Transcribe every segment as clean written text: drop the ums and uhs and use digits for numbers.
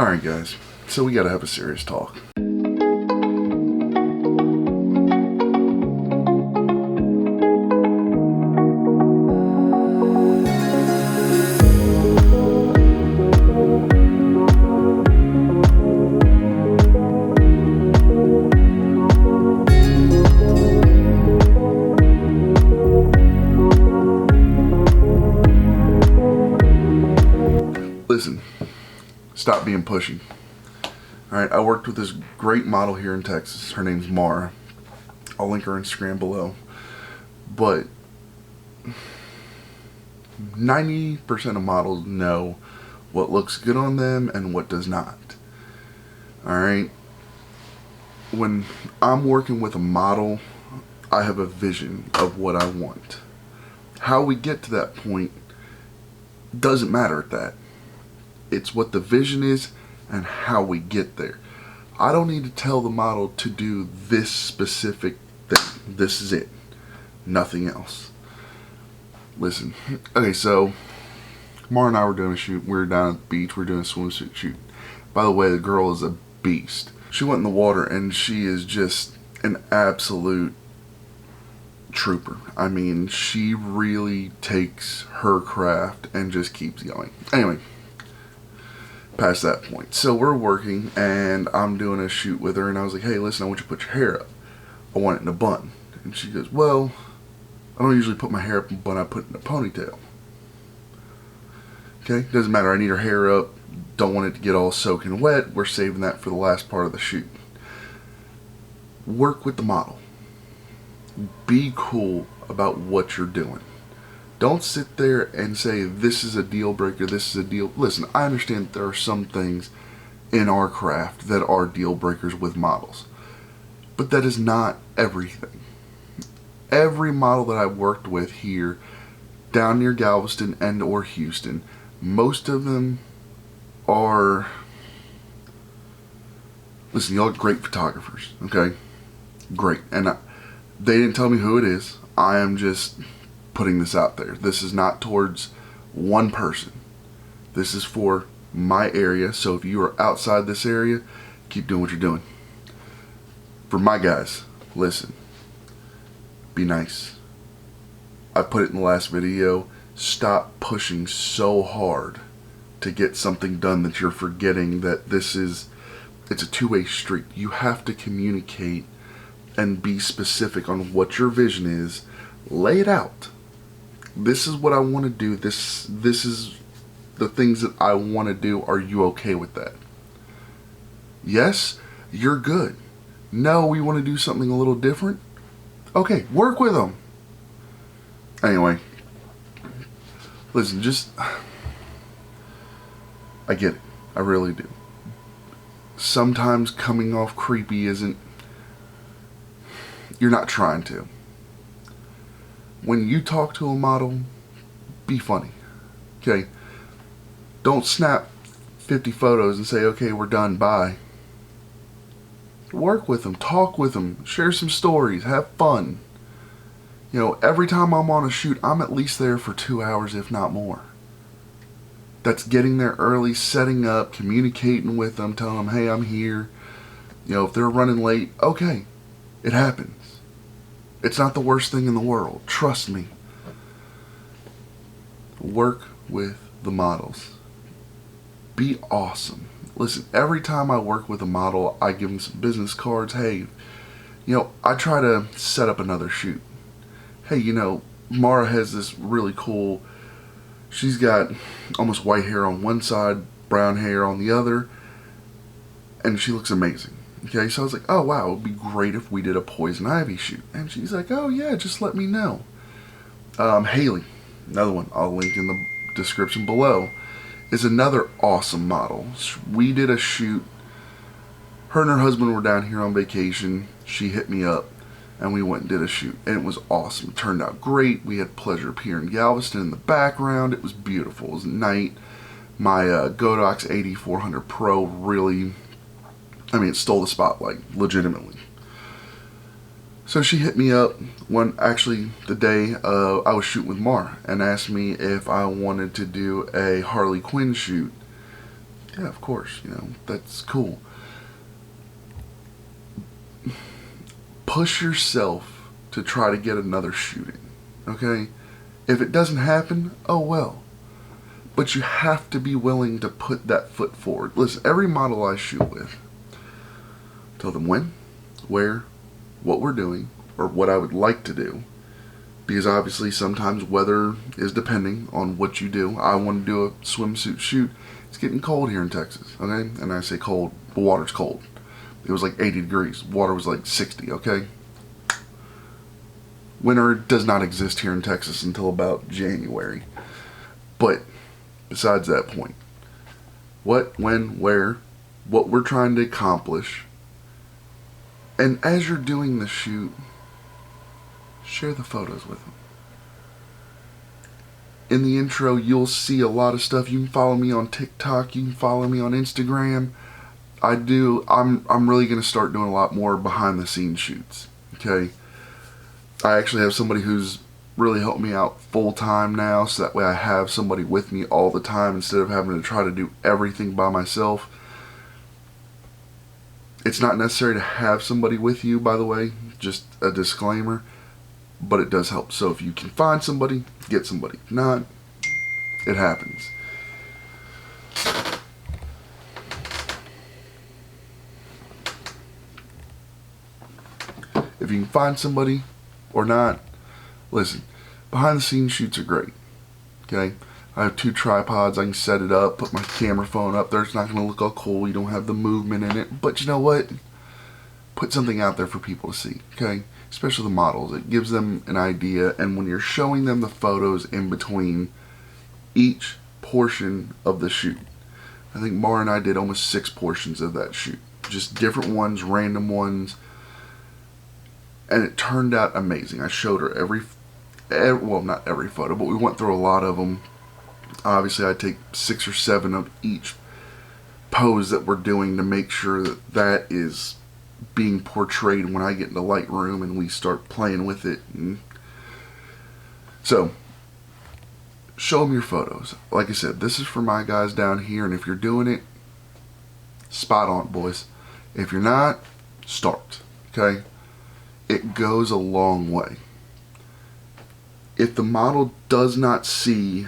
Alright guys, so we gotta have a serious talk. Listen, stop being pushy. Alright, I worked with this great model here in Texas. Her name's Maura. I'll link her Instagram below. But 90% of models know what looks good on them and what does not. Alright? When I'm working with a model, I have a vision of what I want. How we get to that point doesn't matter at that. It's what the vision is and how we get there. I don't need to tell the model to do this specific thing. This is it. Nothing else. Listen. Okay, so Maura and I were doing a shoot. We were down at the beach. We were doing a swimsuit shoot. By the way, the girl is a beast. She went in the water and she is just an absolute trooper. I mean, she really takes her craft and just keeps going. Anyway, past that point. So we're working and I'm doing a shoot with her and I was like, hey, listen, I want you to put your hair up. I want it in a bun. And she goes, well, I don't usually put my hair up in a bun, I put it in a ponytail. Okay, doesn't matter, I need her hair up, don't want it to get all soaking wet, we're saving that for the last part of the shoot. Work with the model. Be cool about what you're doing. Don't sit there and say, this is a deal breaker, this is a deal. Listen, I understand that there are some things in our craft that are deal breakers with models. But that is not everything. Every model that I've worked with here, down near Galveston and or Houston, most of them are, listen, y'all are great photographers, okay? Great. And they didn't tell me who it is. I am just putting this out there. This is not towards one person. This is for my area. So if you are outside this area, keep doing what you're doing. For my guys, listen. Be nice. I put it in the last video. Stop pushing so hard to get something done that you're forgetting that it's a two-way street. You have to communicate and be specific on what your vision is. Lay it out. This is what I want to do. This is the things that I want to do. Are you okay with that? Yes, you're good. No, we want to do something a little different. Okay, work with them. Anyway, listen, I get it. I really do. Sometimes coming off creepy isn't, you're not trying to. When you talk to a model, be funny, okay? Don't snap 50 photos and say, okay, we're done, bye. Work with them, talk with them, share some stories, have fun. You know, every time I'm on a shoot, I'm at least there for 2 hours, if not more. That's getting there early, setting up, communicating with them, telling them, hey, I'm here. You know, if they're running late, okay, it happens. It's not the worst thing in the world. Trust me. Work with the models. Be awesome. Listen, every time I work with a model, I give them some business cards. Hey, you know, I try to set up another shoot. Hey, you know, Maura has this really cool, she's got almost white hair on one side, brown hair on the other, and she looks amazing. Okay, so I was like, oh wow, it would be great if we did a poison ivy shoot. And she's like, oh yeah, just let me know. Haley, another one, I'll link in the description below, is another awesome model. We did a shoot, her and her husband were down here on vacation, she hit me up, and we went and did a shoot, and it was awesome. It turned out great. We had pleasure here in Galveston in the background. It was beautiful. It was night. My Godox 8400 Pro really, I mean, it stole the spotlight, legitimately. So she hit me up actually the day I was shooting with Maura and asked me if I wanted to do a Harley Quinn shoot Yeah, of course, that's cool. Push yourself to try to get another shooting, okay? If it doesn't happen, oh well. But you have to be willing to put that foot forward. Listen, every model I shoot with, tell them when, where, what we're doing, or what I would like to do. Because obviously sometimes weather is depending on what you do. I want to do a swimsuit shoot. It's getting cold here in Texas, okay? And I say cold, the water's cold. It was like 80 degrees. Water was like 60, okay? Winter does not exist here in Texas until about January. But besides that point, what, when, where, what we're trying to accomplish. And as you're doing the shoot, share the photos with them. In the intro, you'll see a lot of stuff. You can follow me on TikTok. You can follow me on Instagram. I'm really going to start doing a lot more behind the scenes shoots. Okay. I actually have somebody who's really helped me out full time now, so that way I have somebody with me all the time instead of having to try to do everything by myself. It's not necessary to have somebody with you, by the way, just a disclaimer, but it does help. So if you can find somebody, get somebody. If not, it happens. If you can find somebody or not, listen, behind the scenes shoots are great. Okay? I have 2 tripods. I can set it up, put my camera phone up there. It's not going to look all cool. You don't have the movement in it. But you know what? Put something out there for people to see. Okay? Especially the models. It gives them an idea. And when you're showing them the photos in between each portion of the shoot, I think Maura and I did almost 6 portions of that shoot. Just different ones, random ones. And it turned out amazing. I showed her well, not every photo, but we went through a lot of them. Obviously, I take 6 or 7 of each pose that we're doing to make sure that that is being portrayed when I get into Lightroom and we start playing with it. And so, show them your photos. Like I said, this is for my guys down here, and if you're doing it, spot on, boys. If you're not, start. Okay? It goes a long way. If the model does not see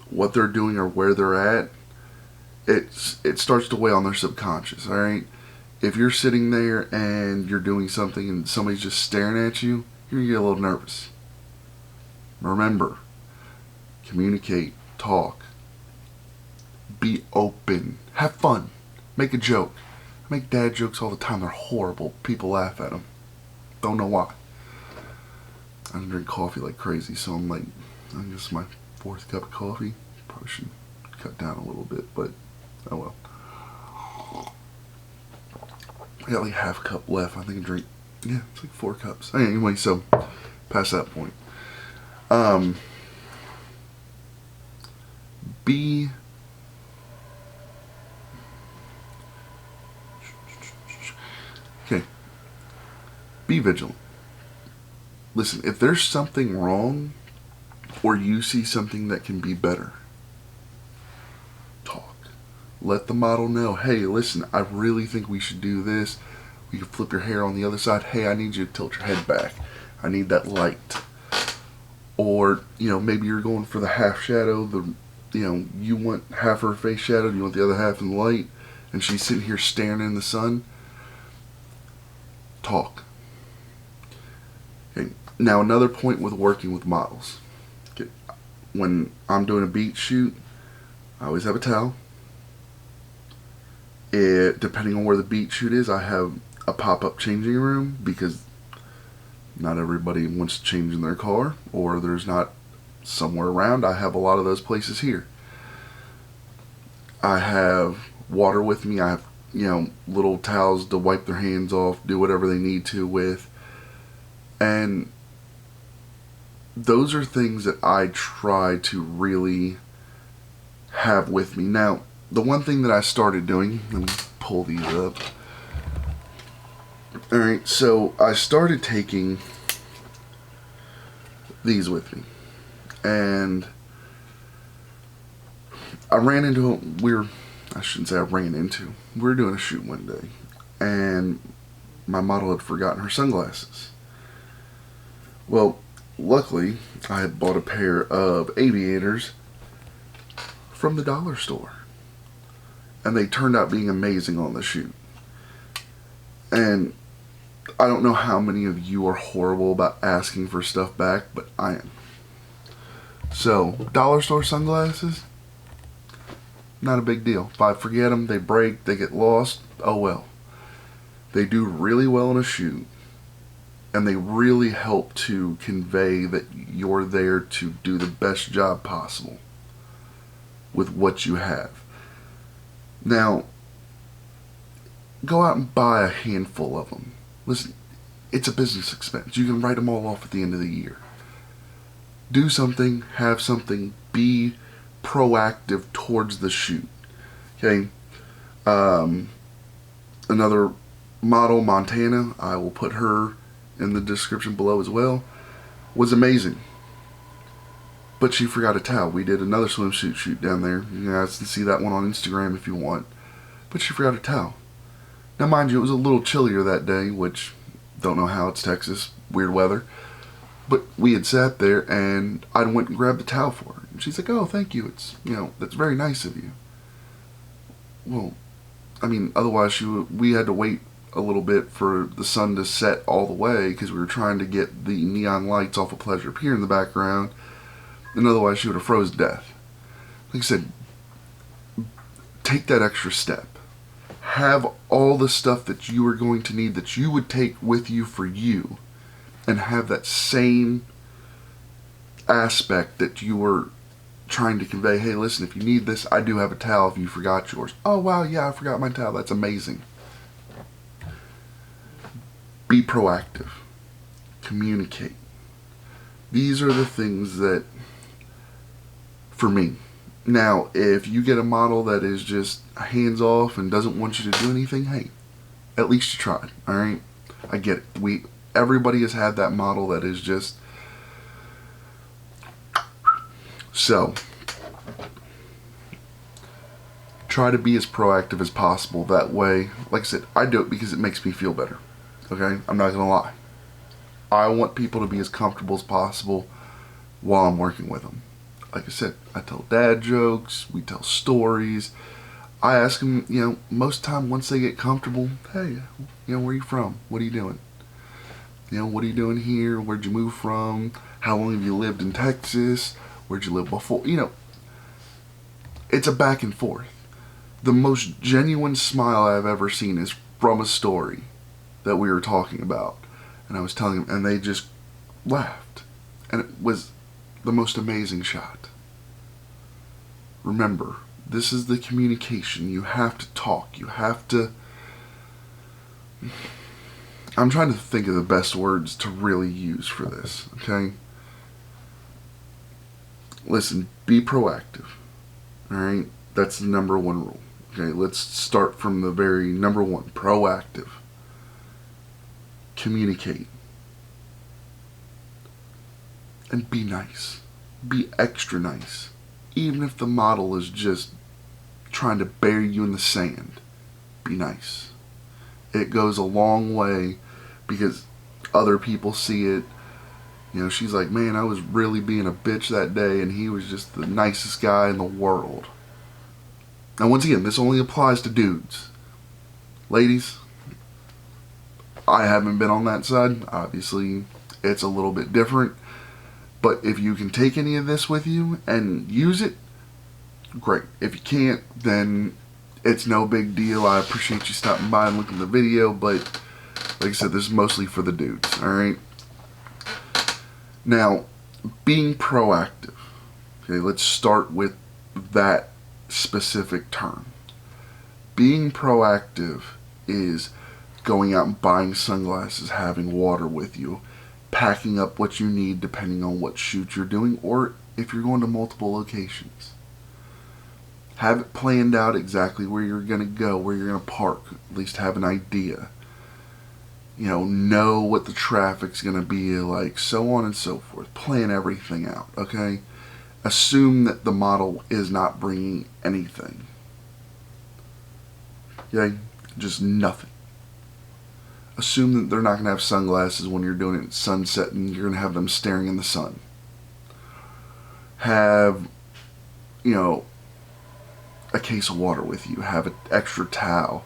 what they're doing or where they're at, it starts to weigh on their subconscious, alright? If you're sitting there and you're doing something and somebody's just staring at you, you're going to get a little nervous. Remember, communicate, talk, be open, have fun, make a joke. I make dad jokes all the time. They're horrible. People laugh at them. Don't know why. I drink coffee like crazy, so I think this is my 4th cup of coffee. Probably should cut down a little bit, but oh well. I got like half a cup left. I think I drink, it's like 4 cups. Anyway, so past that point. Be vigilant. Listen, if there's something wrong or you see something that can be better, talk. Let the model know, hey, listen, I really think we should do this. We can flip your hair on the other side. Hey, I need you to tilt your head back. I need that light. Or, maybe you're going for the half shadow. You want half her face shadowed, you want the other half in the light, and she's sitting here staring in the sun. Talk. Okay. Now, another point with working with models. Okay. When I'm doing a beach shoot, I always have a towel. Depending on where the beach shoot is, I have a pop-up changing room because not everybody wants to change in their car, or there's not somewhere around. I have a lot of those places here. I have water with me. I have, little towels to wipe their hands off, do whatever they need to with. And those are things that I try to really have with me. Now, the one thing that I started doing, let me pull these up. Alright, so I started taking these with me. And I ran into I shouldn't say I ran into. We were doing a shoot one day, and my model had forgotten her sunglasses. Well, luckily, I had bought a pair of aviators from the dollar store, and they turned out being amazing on the shoot. And I don't know how many of you are horrible about asking for stuff back, but I am. So, dollar store sunglasses, not a big deal. If I forget them, they break, they get lost, oh well. They do really well in a shoot, and they really help to convey that you're there to do the best job possible with what you have. Now, go out and buy a handful of them. Listen, it's a business expense. You can write them all off at the end of the year. Do something, have something, be proactive towards the shoot. Okay? Another model, Montana, I will put her in the description below as well, was amazing. But she forgot a towel. We did another swimsuit shoot down there. You guys can see that one on Instagram if you want. But she forgot a towel. Now mind you, it was a little chillier that day, which, don't know how, it's Texas, weird weather. But we had sat there, and I went and grabbed the towel for her. And she's like, oh, thank you. It's, that's very nice of you. Well, I mean, otherwise we had to wait a little bit for the sun to set all the way because we were trying to get the neon lights off of Pleasure Pier in the background. And otherwise she would have froze to death. Like I said, take that extra step. Have all the stuff that you are going to need that you would take with you for you, and have that same aspect that you were trying to convey. Hey, listen, if you need this, I do have a towel if you forgot yours. Oh, wow, yeah, I forgot my towel. That's amazing. Be proactive. Communicate. These are the things that, for me. Now, if you get a model that is just hands off and doesn't want you to do anything, hey, at least you tried, alright? I get it. Everybody has had that model that is just... So, try to be as proactive as possible. That way, like I said, I do it because it makes me feel better. Okay? I'm not going to lie. I want people to be as comfortable as possible while I'm working with them. Like I said, I tell dad jokes, we tell stories. I ask them, most time once they get comfortable, hey, where are you from? What are you doing? What are you doing here? Where'd you move from? How long have you lived in Texas? Where'd you live before? It's a back and forth. The most genuine smile I've ever seen is from a story that we were talking about. And I was telling them, and they just laughed. And it was the most amazing shot. Remember, this is the communication. You have to talk. You have to... I'm trying to think of the best words to really use for this, okay? Listen, be proactive, alright? That's the number one rule. Okay, let's start from the very number one. Proactive. Communicate. And be nice. Be extra nice. Even if the model is just trying to bury you in the sand, be nice. It goes a long way because other people see it. She's like, man, I was really being a bitch that day and he was just the nicest guy in the world. Now, once again, this only applies to dudes. Ladies, I haven't been on that side. Obviously, it's a little bit different. But if you can take any of this with you and use it, great. If you can't, then it's no big deal. I appreciate you stopping by and looking at the video, but like I said, this is mostly for the dudes, alright? Now, being proactive. Okay, let's start with that specific term. Being proactive is going out and buying sunglasses, having water with you, packing up what you need depending on what shoot you're doing, or if you're going to multiple locations. Have it planned out exactly where you're going to go, where you're going to park, at least have an idea. Know what the traffic's going to be like, so on and so forth. Plan everything out, okay? Assume that the model is not bringing anything. Okay? Just nothing. Assume that they're not going to have sunglasses when you're doing it at sunset and you're going to have them staring in the sun. Have, a case of water with you. Have an extra towel.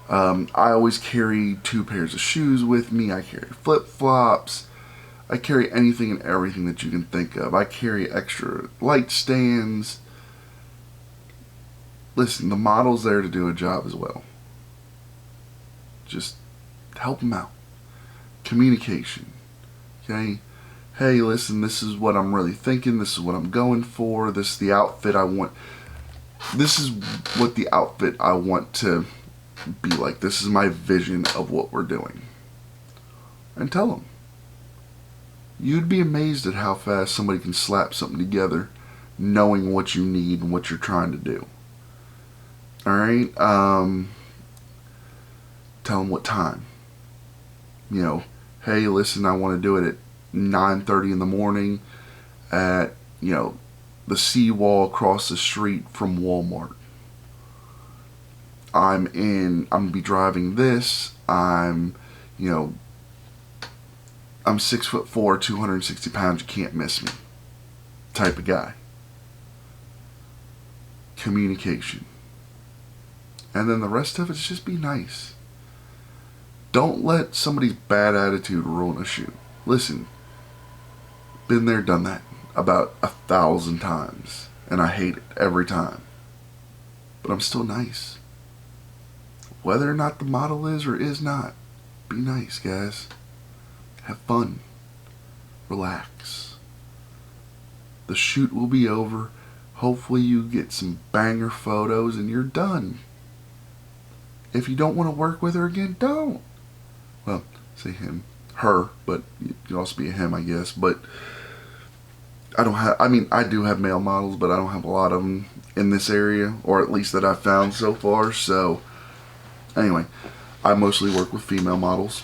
I always carry 2 pairs of shoes with me. I carry flip-flops. I carry anything and everything that you can think of. I carry extra light stands. Listen, the model's there to do a job as well. Just help them out. Communication. Okay? Hey, listen, this is what I'm really thinking. This is what I'm going for. This is the outfit I want. This is what the outfit I want to be like. This is my vision of what we're doing. And tell them. You'd be amazed at how fast somebody can slap something together knowing what you need and what you're trying to do. Alright? Tell them what time. Hey, listen, I want to do it at 9:30 in the morning at, the seawall across the street from Walmart. I'm going to be driving this. I'm 6'4", 260 pounds, you can't miss me type of guy. Communication. And then the rest of it's just be nice. Don't let somebody's bad attitude ruin a shoot. Listen, been there, done that about 1,000 times, and I hate it every time. But I'm still nice. Whether or not the model is or is not, be nice, guys. Have fun. Relax. The shoot will be over. Hopefully you get some banger photos and you're done. If you don't want to work with her again, don't. Well, say him. Her, but it could also be a him, I guess. But I do have male models, but I don't have a lot of them in this area, or at least that I've found so far. So, anyway, I mostly work with female models.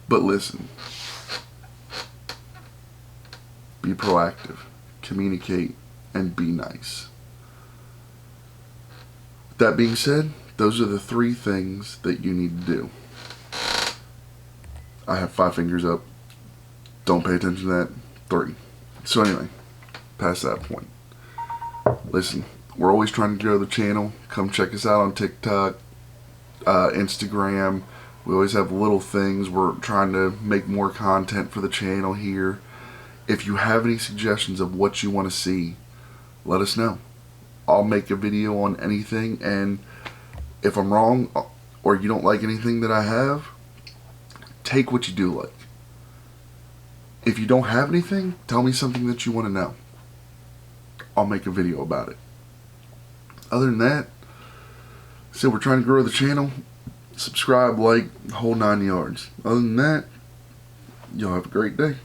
But listen, be proactive, communicate, and be nice. With that being said, those are the 3 things that you need to do. I have 5 fingers up. Don't pay attention to that. 3. So anyway, past that point. Listen, we're always trying to grow the channel. Come check us out on TikTok, Instagram. We always have little things. We're trying to make more content for the channel here. If you have any suggestions of what you want to see, let us know. I'll make a video on anything, and if I'm wrong or you don't like anything that I have, take what you do like. If you don't have anything, tell me something that you want to know. I'll make a video about it. Other than that, so we're trying to grow the channel. Subscribe, like, whole 9 yards. Other than that, y'all have a great day.